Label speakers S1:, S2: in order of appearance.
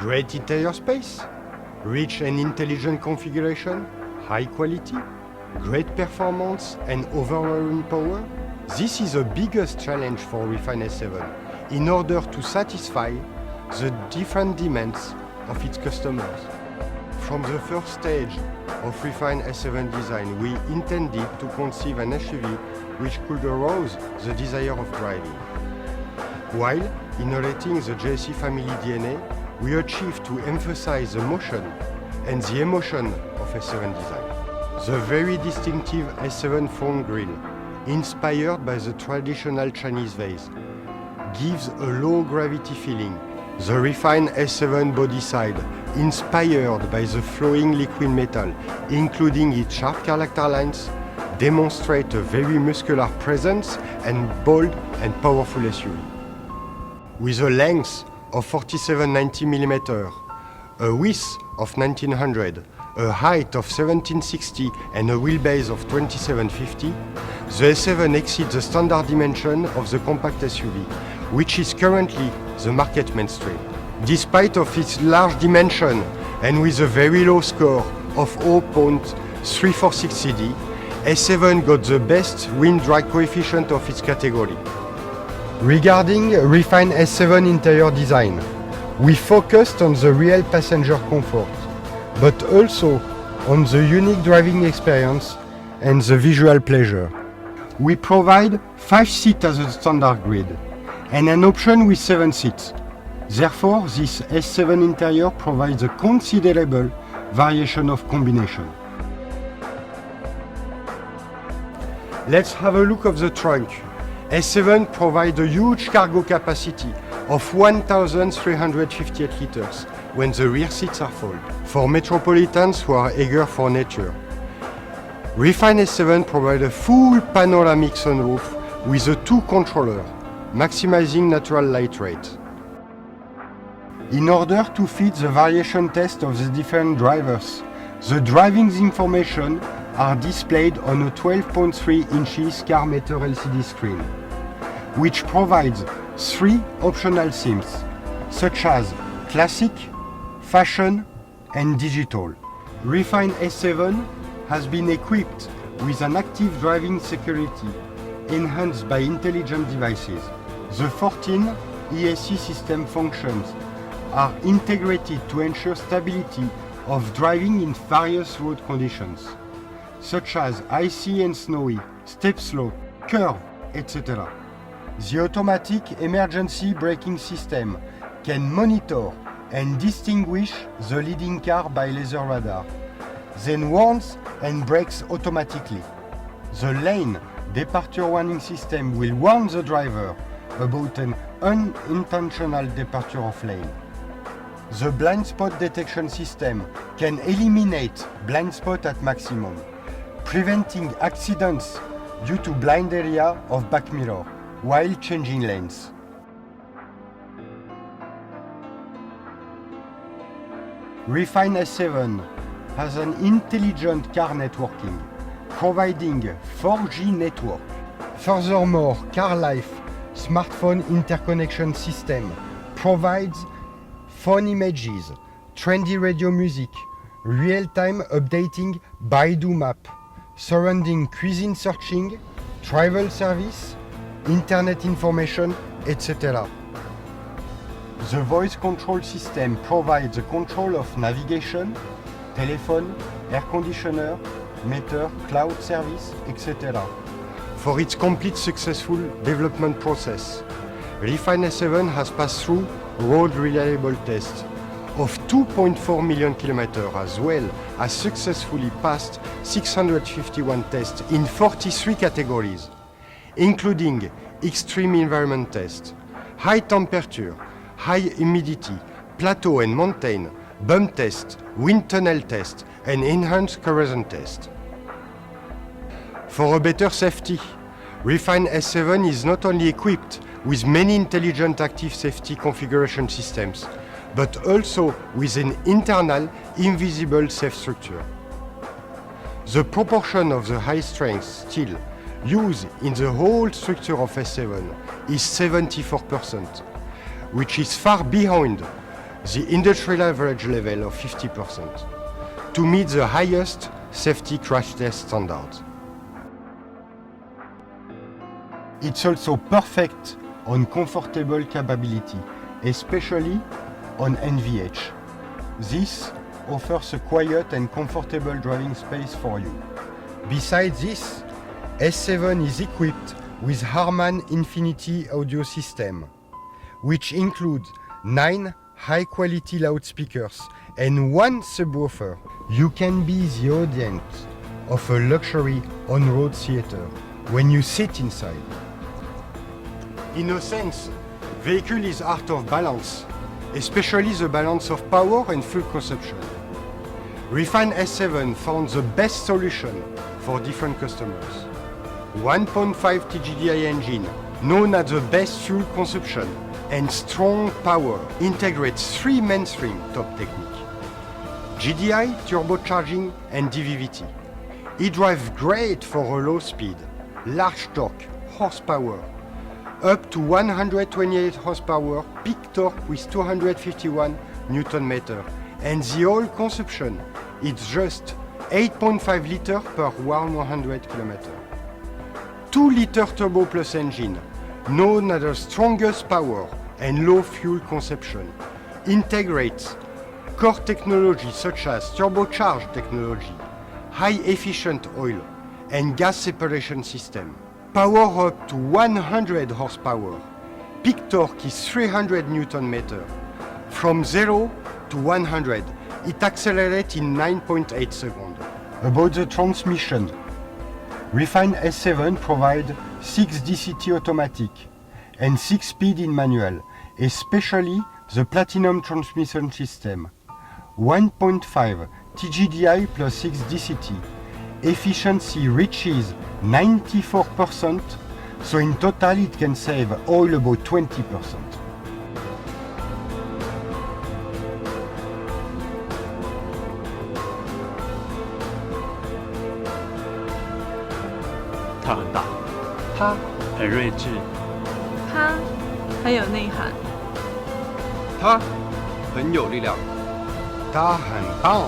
S1: Great interior space, rich and intelligent configuration, high quality, great performance and overwhelming power. This is the biggest challenge for Refine S7 in order to satisfy the different demands of its customers. From the first stage of Refine S7 design, we intended to conceive an SUV which could arouse the desire of driving. While inheriting the JSC family DNA, we achieved to emphasize the motion and the emotion of S7 design. The very distinctive S7 front grille, inspired by the traditional Chinese vase, gives a low gravity feeling. The refined S7 body side, inspired by the flowing liquid metal, including its sharp character lines, demonstrate a very muscular presence and bold and powerful SUV. With a length of 4790 mm, a width of 1900, a height of 1760 and a wheelbase of 2750, the S7 exceeds the standard dimension of the compact SUV, which is currently the market mainstream. Despite of its large dimension and with a very low score of 0.346 CD, S7 got the best wind drag coefficient of its category. Regarding refined S7 interior design, we focused on the real passenger comfort, but also on the unique driving experience and the visual pleasure. We provide 5 seats as a standard grid and an option with 7 seats. Therefore, this S7 interior provides a considerable variation of combination. Let's have a look at the trunk. S7 provides a huge cargo capacity of 1,358 liters when the rear seats are full, for metropolitans who are eager for nature. Refine S7 provides a full panoramic sunroof with a 2-controller, maximizing natural light rate. In order to fit the variation test of the different drivers, the driving information are displayed on a 12.3 inches car meter LCD screen, which provides 3 optional themes, such as classic, fashion, and digital. Refine S7 has been equipped with an active driving security enhanced by intelligent devices. The 14 ESC system functions are integrated to ensure stability of driving in various road conditions, such as icy and snowy, steep slope, curve, etc. The automatic emergency braking system can monitor and distinguish the leading car by laser radar, then warns and brakes automatically. The lane departure warning system will warn the driver about an unintentional departure of lane. The blind spot detection system can eliminate blind spot at maximum, preventing accidents due to blind area of back mirror while changing lanes. Refine S7 has an intelligent car networking, providing 4G network. Furthermore, CarLife smartphone interconnection system provides phone images, trendy radio music, real-time updating Baidu map, surrounding cuisine searching, travel service, internet information, etc. The voice control system provides the control of navigation, telephone, air conditioner, meter, cloud service, etc. For its complete successful development process, Refine S7 has passed through road reliable tests of 2.4 million kilometers, as well as successfully passed 651 tests in 43 categories, including extreme environment test, high temperature, high humidity, plateau and mountain, bump test, wind tunnel test, and enhanced corrosion test. For a better safety, Refine S7 is not only equipped with many intelligent active safety configuration systems, but also with an internal invisible safe structure. The proportion of the high-strength steel used in the whole structure of S7 is 74%, which is far behind the industrial average level of 50% to meet the highest safety crash test standards. It's also perfect on comfortable capability, especially on NVH. This offers a quiet and comfortable driving space for you. Besides this, S7 is equipped with Harman Infinity audio system, which includes 9 high-quality loudspeakers and 1 subwoofer. You can be the audience of a luxury on-road theater when you sit inside. In a sense, vehicle is art of balance, especially the balance of power and fuel consumption. Refine S7 found the best solution for different customers. 1.5 TGDI engine, known as the best fuel consumption and strong power, integrates 3 mainstream top techniques: GDI, turbocharging and DVVT. It drives great for a low speed, large torque, horsepower, up to 128 horsepower, peak torque with 251 Nm, and the oil consumption is just 8.5 liters per 100 km. 2-liter turbo plus engine, known as the strongest power and low fuel consumption, integrates core technology such as turbocharged technology, high efficient oil, and gas separation system. Power up to 100 horsepower. Peak torque is 300 Nm. From 0 to 100, it accelerates in 9.8 seconds. About the transmission, Refine S7 provides 6 DCT automatic and 6-speed in manual, especially the Platinum transmission system. 1.5 TGDI plus 6 DCT. Efficiency reaches 94%, so in total it can save oil about 20%.
S2: 它很大，
S1: 它
S2: 很睿智，
S3: 它很有内涵，
S4: 它很有力量，
S1: 它很棒。